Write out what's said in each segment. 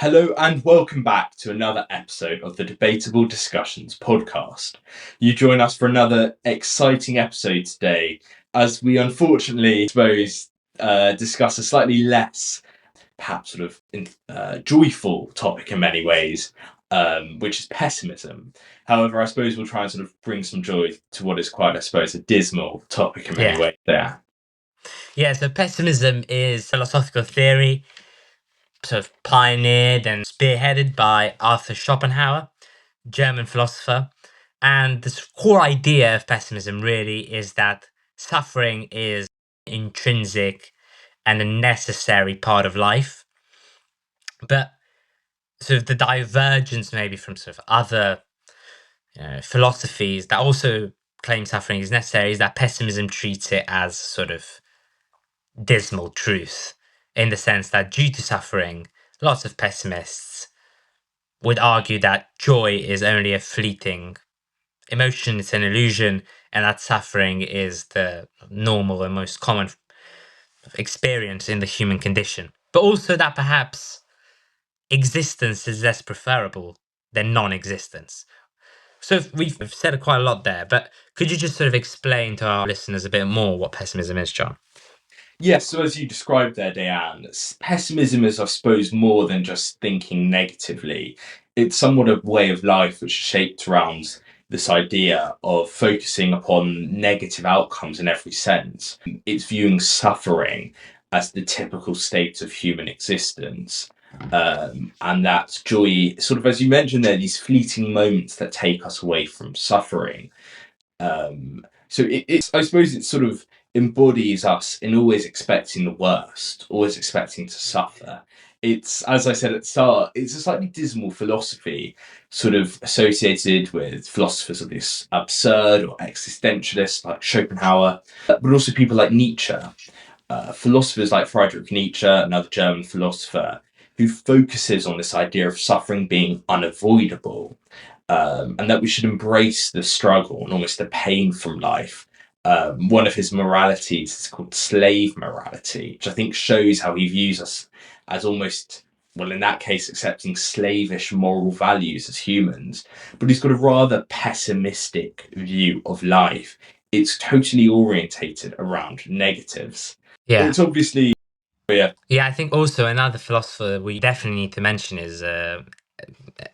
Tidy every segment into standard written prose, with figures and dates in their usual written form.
Hello and welcome back to another episode of the Debatable Discussions podcast. You join us for another exciting episode today as we unfortunately, discuss a slightly less, perhaps joyful topic in many ways, which is pessimism. However, I suppose we'll try and sort of bring some joy to what is quite, a dismal topic in many Yeah. ways there. Yeah, so pessimism is philosophical theory sort of pioneered and spearheaded by Arthur Schopenhauer, German philosopher. And the core idea of pessimism really is that suffering is intrinsic and a necessary part of life. But sort of the divergence maybe from sort of other philosophies that also claim suffering is necessary is that pessimism treats it as sort of dismal truth, in the sense that due to suffering, lots of pessimists would argue that joy is only a fleeting emotion, it's an illusion, and that suffering is the normal and most common experience in the human condition. But also that perhaps existence is less preferable than non existence. So we've said quite a lot there, but could you just sort of explain to our listeners a bit more what pessimism is, John? Yes, so as you described there, Diane, pessimism is, I suppose, more than just thinking negatively. It's somewhat a way of life which is shaped around this idea of focusing upon negative outcomes in every sense. It's viewing suffering as the typical state of human existence. And that joy, sort of as you mentioned there, these fleeting moments that take us away from suffering. So I suppose it sort of embodies us in always expecting the worst, always expecting to suffer. It's, as I said at the start, it's a slightly dismal philosophy, sort of associated with philosophers of this absurd or existentialists like Schopenhauer, but also people like Nietzsche, philosophers like Friedrich Nietzsche, another German philosopher, who focuses on this idea of suffering being unavoidable, and that we should embrace the struggle and almost the pain from life. One of his moralities is called slave morality, which I think shows how he views us as almost, well, in that case, accepting slavish moral values as humans. But he's got a rather pessimistic view of life. It's totally orientated around negatives. Yeah. It's obviously, yeah. Yeah, I think also another philosopher we definitely need to mention is a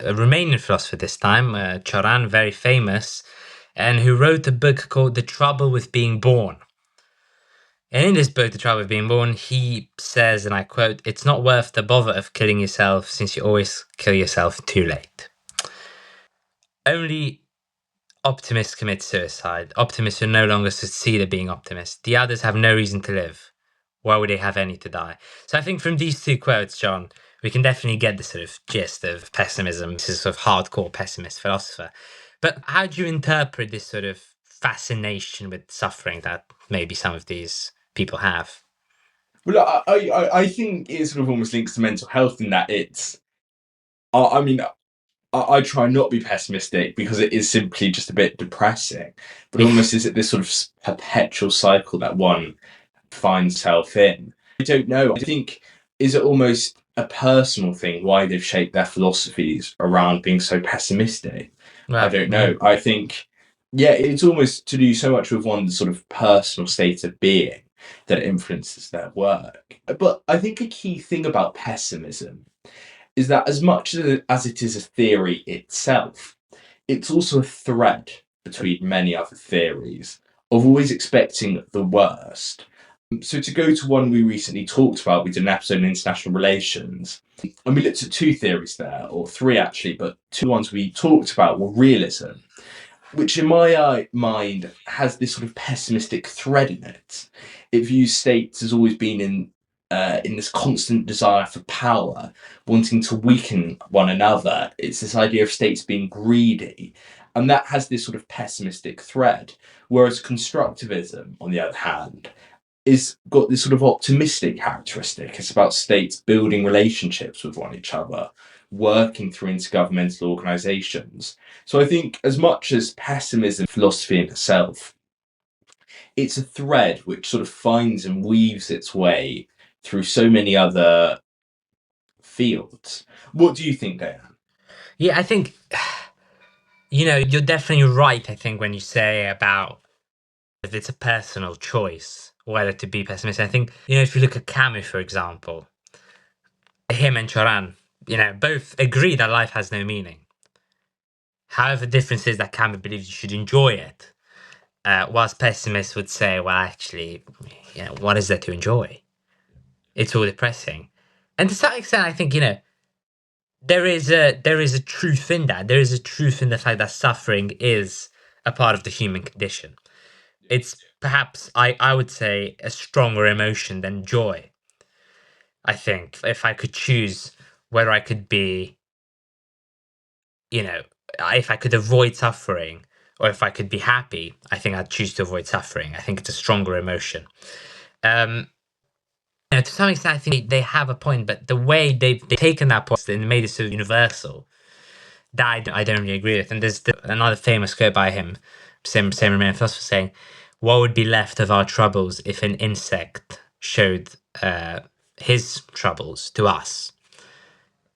Romanian philosopher this time, Cioran, very famous, and who wrote a book called The Trouble with Being Born. And in this book, The Trouble with Being Born, he says, and I quote, "It's not worth the bother of killing yourself since you always kill yourself too late. Only optimists commit suicide. Optimists who no longer succeed at being optimists. The others have no reason to live. Why would they have any to die?" So I think from these two quotes, John, we can definitely get the sort of gist of pessimism. This is sort of hardcore pessimist philosopher. But how do you interpret this sort of fascination with suffering that maybe some of these people have? Well, I think it sort of almost links to mental health in that I mean, I try not to be pessimistic because it is simply just a bit depressing. But almost is it this sort of perpetual cycle that one finds self in? I don't know. I think, is it almost a personal thing why they've shaped their philosophies around being so pessimistic? I Well, don't yeah. know. I think, yeah, it's almost to do so much with one's sort of personal state of being that influences their work. But I think a key thing about pessimism is that as much as it is a theory itself, it's also a thread between many other theories of always expecting the worst. So to go to one we recently talked about, we did an episode on international relations, and we looked at two theories there, or three actually, but two ones we talked about were realism, which in my mind has this sort of pessimistic thread in it. It views states as always being in this constant desire for power, wanting to weaken one another. It's this idea of states being greedy, and that has this sort of pessimistic thread. Whereas constructivism, on the other hand, is got this sort of optimistic characteristic. It's about states building relationships with one each other, working through intergovernmental organizations. So I think as much as pessimism philosophy in itself, it's a thread which sort of finds and weaves its way through so many other fields. What do you think, Dan? Yeah, I think you're definitely right. I think when you say about if it's a personal choice whether to be pessimistic, I think if you look at Camus, for example, him and Choran, both agree that life has no meaning. However, the difference is that Camus believes you should enjoy it, whilst pessimists would say, well, actually, what is there to enjoy? It's all depressing. And to some extent, I think there is a truth in that. There is a truth in the fact that suffering is a part of the human condition. It's perhaps I would say a stronger emotion than joy. I think if I could choose whether I could be, you know, if I could avoid suffering or if I could be happy, I think I'd choose to avoid suffering. I think it's a stronger emotion. Um, to some extent, I think they have a point, but the way they've taken that point and made it so universal, that I don't really agree with. And there's another famous quote by him, same Romanian philosopher, saying, "What would be left of our troubles if an insect showed his troubles to us?"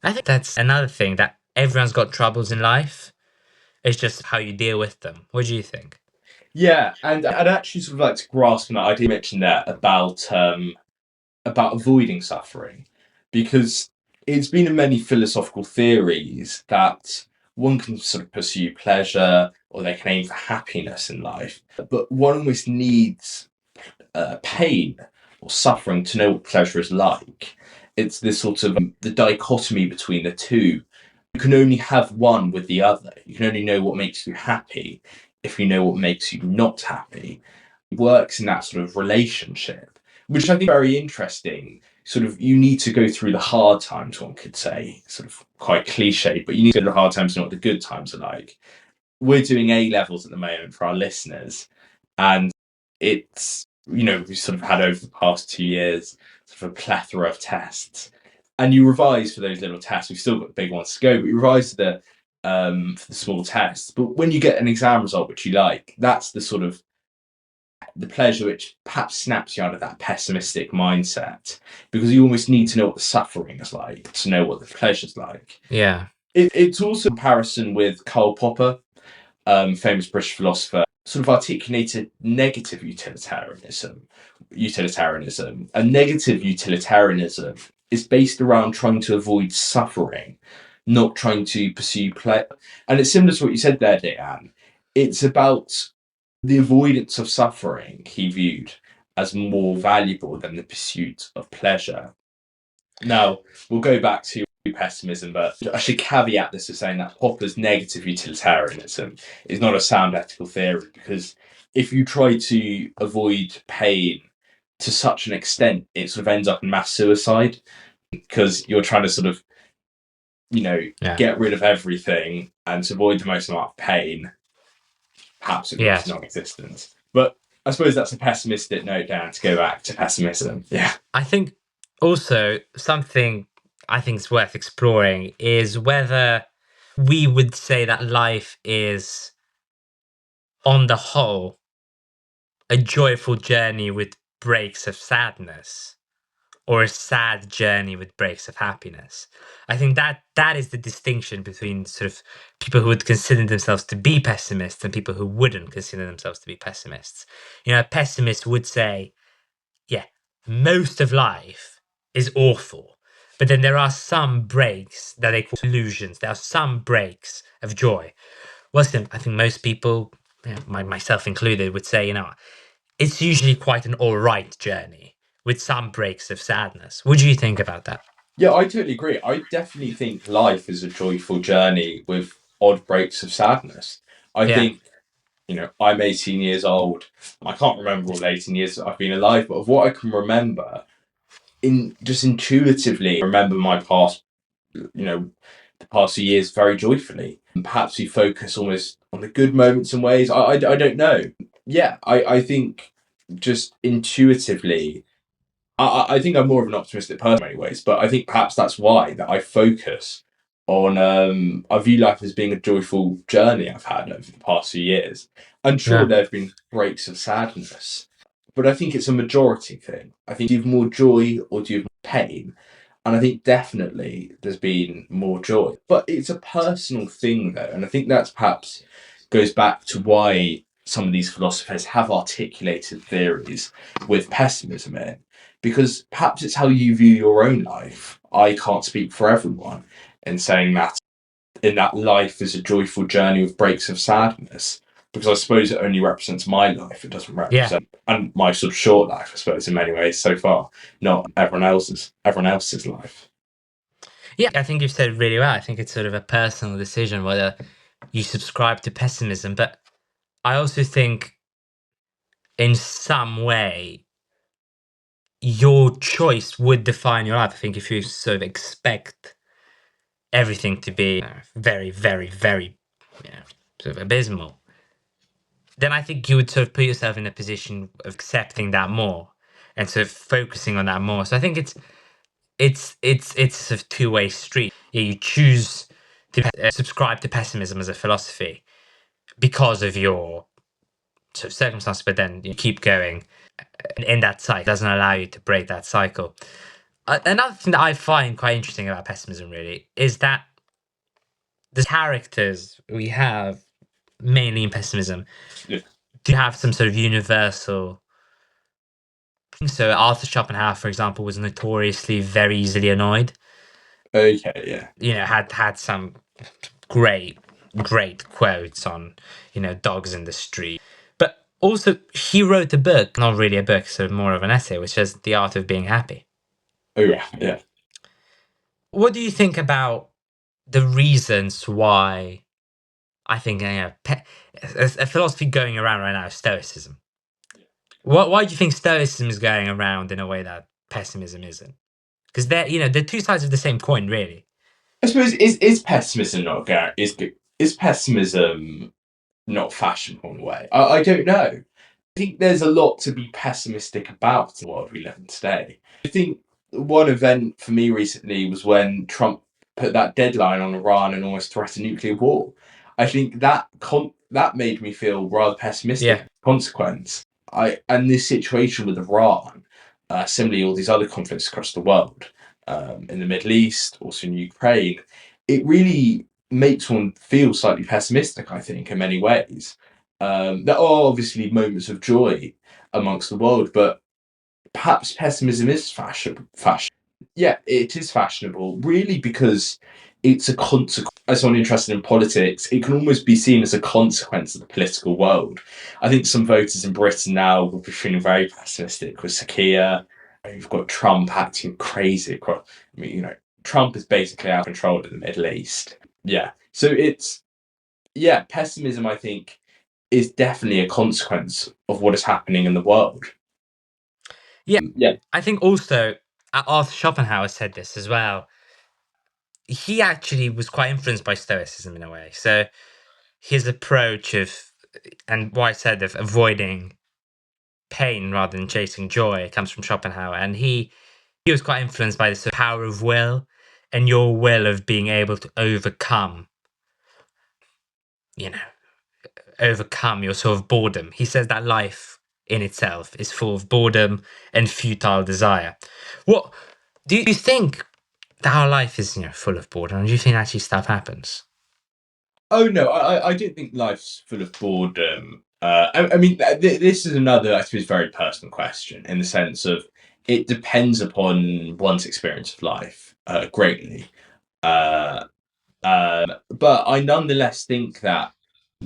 I think that's another thing, that everyone's got troubles in life. It's just how you deal with them. What do you think? Yeah, and I'd actually sort of like to grasp on that idea you mentioned there about avoiding suffering, because it's been in many philosophical theories that one can sort of pursue pleasure or they can aim for happiness in life, but one almost needs pain or suffering to know what pleasure is like. It's this sort of the dichotomy between the two. You can only have one with the other. You can only know what makes you happy if you know what makes you not happy. It works in that sort of relationship, which I think is very interesting. Sort of, you need to go through the hard times, one could say, sort of quite cliche, but you need to go through the hard times to know what the good times are like. We're doing A levels at the moment for our listeners, and it's, we've sort of had over the past 2 years sort of a plethora of tests, and you revise for those little tests. We've still got the big ones to go, but you revise for the small tests. But when you get an exam result which you like, that's the sort of the pleasure which perhaps snaps you out of that pessimistic mindset, because you almost need to know what the suffering is like to know what the pleasure's like. Yeah, It's also a comparison with Karl Popper, famous British philosopher, sort of articulated negative utilitarianism. And negative utilitarianism is based around trying to avoid suffering, not trying to pursue pleasure. And it's similar to what you said there, Dan. It's about the avoidance of suffering he viewed as more valuable than the pursuit of pleasure. Now, we'll go back to pessimism, but I should caveat this with saying that Popper's negative utilitarianism is not a sound ethical theory, because if you try to avoid pain to such an extent, it sort of ends up in mass suicide, because you're trying to sort of, yeah, get rid of everything and to avoid the most amount of pain, perhaps it moves to yes. non-existence. But I suppose that's a pessimistic note, down to go back to pessimism. Yeah. I think also something I think is worth exploring is whether we would say that life is, on the whole, a joyful journey with breaks of sadness, or a sad journey with breaks of happiness. I think that is the distinction between sort of people who would consider themselves to be pessimists and people who wouldn't consider themselves to be pessimists. A pessimist would say, yeah, most of life is awful, but then there are some breaks that they call illusions. There are some breaks of joy. I think most people, myself included, would say, it's usually quite an all right journey with some breaks of sadness. What do you think about that? Yeah, I totally agree. I definitely think life is a joyful journey with odd breaks of sadness. I Yeah, think, I'm 18 years old. I can't remember all the 18 years that I've been alive, but of what I can remember, in just intuitively remember my past, the past few years very joyfully. And perhaps we focus almost on the good moments and ways. I don't know. Yeah, I think just intuitively, I think I'm more of an optimistic person in many ways, but I think perhaps that's why that I focus on. I view life as being a joyful journey I've had over the past few years. And sure, yeah, there have been breaks of sadness, but I think it's a majority thing. I think do you have more joy or do you have more pain? And I think definitely there's been more joy. But it's a personal thing, though. And I think that's perhaps goes back to why some of these philosophers have articulated theories with pessimism in, because perhaps it's how you view your own life. I can't speak for everyone in saying that in that life is a joyful journey with breaks of sadness, because I suppose it only represents my life. It doesn't Yeah. represent, and my sort of short life, I suppose, in many ways so far, not everyone else's life. Yeah, I think you've said really well. I think it's sort of a personal decision whether you subscribe to pessimism. But I also think in some way, your choice would define your life. I think if you sort of expect everything to be very, very, very, sort of abysmal, then I think you would sort of put yourself in a position of accepting that more and sort of focusing on that more. So I think it's a sort of two-way street. Yeah, you choose to subscribe to pessimism as a philosophy because of your sort of circumstances, but then you keep going in that cycle. It doesn't allow you to break that cycle. Another thing that I find quite interesting about pessimism really is that the characters we have mainly in pessimism Yeah. do have some sort of universal. So Arthur Schopenhauer, for example, was notoriously very easily annoyed. Okay, yeah. Had some great great quotes on dogs in the street, but also he wrote a book, not really a book, sort of more of an essay, which is The Art of Being Happy. Oh, yeah, yeah. What do you think about the reasons why I think a philosophy going around right now is Stoicism? Why do you think Stoicism is going around in a way that pessimism isn't? Because they're two sides of the same coin, really. I suppose is pessimism not is pessimism not fashionable in a way? I don't know. I think there's a lot to be pessimistic about in the world we live in today. I think one event for me recently was when Trump put that deadline on Iran and almost threatened nuclear war. I think that made me feel rather pessimistic. Yeah, Consequence, and this situation with Iran, similarly all these other conflicts across the world, in the Middle East, also in Ukraine, it really makes one feel slightly pessimistic. I think in many ways. There are obviously moments of joy amongst the world, but perhaps pessimism is fashion. Yeah, it is fashionable, really, because it's a consequence. As someone interested in politics, it can almost be seen as a consequence of the political world. I think some voters in Britain now will be feeling very pessimistic with Sakia. You've got Trump acting crazy. I mean, Trump is basically out of control in the Middle East. Yeah, so pessimism, I think, is definitely a consequence of what is happening in the world. yeah. Yeah. I think also Arthur Schopenhauer said this as well. He actually was quite influenced by Stoicism in a way. So his approach of, and what I said, of avoiding pain rather than chasing joy comes from Schopenhauer, and he was quite influenced by this sort of power of will and your will of being able to you know, overcome your sort of boredom. He says that life in itself is full of boredom and futile desire. What do you think that our life is, full of boredom? Or do you think actually stuff happens? Oh no, I don't think life's full of boredom. I mean, this is another, I suppose, very personal question in the sense of it depends upon one's experience of life greatly. Uh, but I nonetheless think that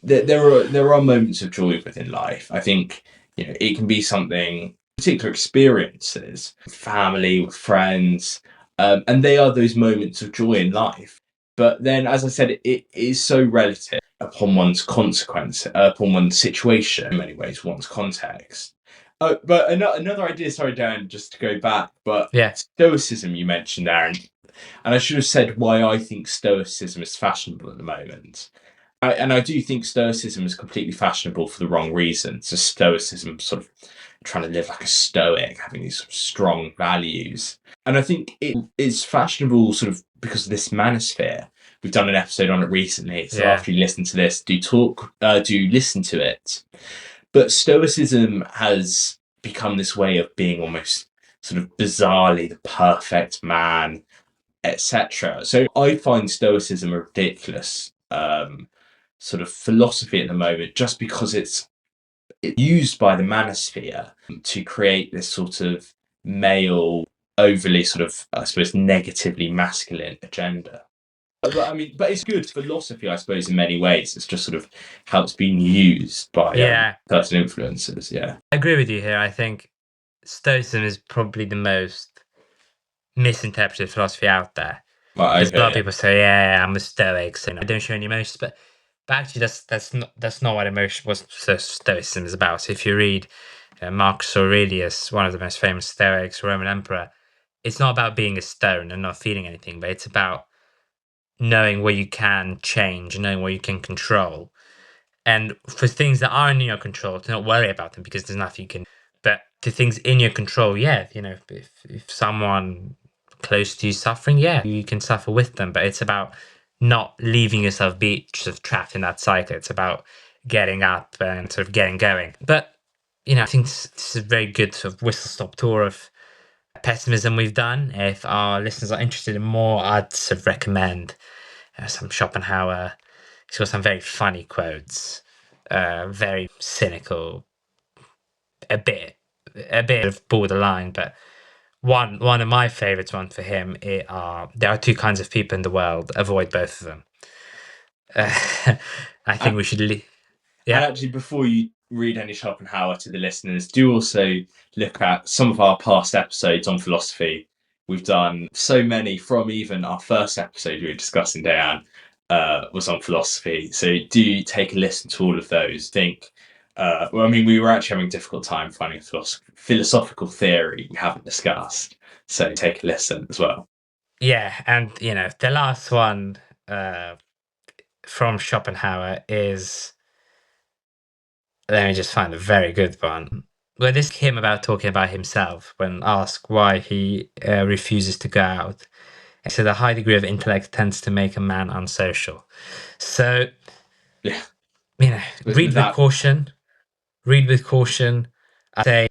there are moments of joy within life. I think it can be something particular experiences, family, with friends, and they are those moments of joy in life. But then, as I said, it is so relative upon one's consequence, upon one's situation, in many ways, one's context. But another idea, sorry, Dan, just to go back, but Yeah, Stoicism you mentioned, Aaron, and I should have said why I think Stoicism is fashionable at the moment. And I do think Stoicism is completely fashionable for the wrong reasons. So Stoicism sort of trying to live like a Stoic, having these sort of strong values. And I think it is fashionable sort of because of this manosphere. We've done an episode on it recently. So yeah, after you listen to this, do listen to it. But Stoicism has become this way of being almost sort of bizarrely the perfect man, etc. So I find Stoicism a ridiculous sort of philosophy at the moment, just because it's used by the manosphere to create this sort of male, overly sort of, I suppose, negatively masculine agenda. But I mean, but it's good philosophy, I suppose, in many ways. It's just sort of how it's been used by Yeah, certain influences. Yeah. I agree with you here. I think Stoicism is probably the most misinterpreted philosophy out there. Right. Because a lot Okay. of people say, "Yeah, I'm a Stoic, so I don't show any emotions." But actually, that's not what emotion was. Stoicism is about. So if you read Marcus Aurelius, one of the most famous Stoics, Roman emperor, it's not about being a stone and not feeling anything, but it's about knowing what you can change, knowing what you can control, and for things that aren't in your control, to not worry about them because there's nothing you can. But the things in your control, yeah, if someone close to you suffering, yeah, you can suffer with them. But it's about not leaving yourself be sort of trapped in that cycle. It's about getting up and sort of getting going. But I think this is a very good sort of whistle stop tour of pessimism we've done. If our listeners are interested in more, I'd sort of recommend some Schopenhauer. He's got some very funny quotes, very cynical, a bit of borderline, but one of my favorites one for him are there are two kinds of people in the world. Avoid both of them. I think And, we should. and Yeah. actually, before you read any Schopenhauer to the listeners, do also look at some of our past episodes on philosophy. We've done so many, from even our first episode we were discussing, Diane, was on philosophy. So do take a listen to all of those. Well, I mean, we were actually having a difficult time finding a philosophical theory we haven't discussed. So take a listen as well. Yeah, and the last one from Schopenhauer is, let me just find a very good one. Where this came about talking about himself when asked why he refuses to go out. He said a high degree of intellect tends to make a man unsocial. So, Yeah, read with with that, caution. Read with caution. I'd say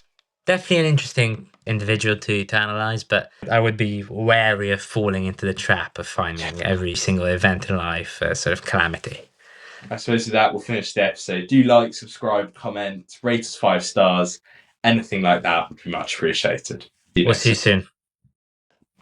definitely an interesting individual to analyze, but I would be wary of falling into the trap of finding every single event in life a sort of calamity. I suppose with that, we'll finish the episode. Do like, subscribe, comment, rate us 5 stars. Anything like that would be much appreciated. See you We'll next see you time. soon.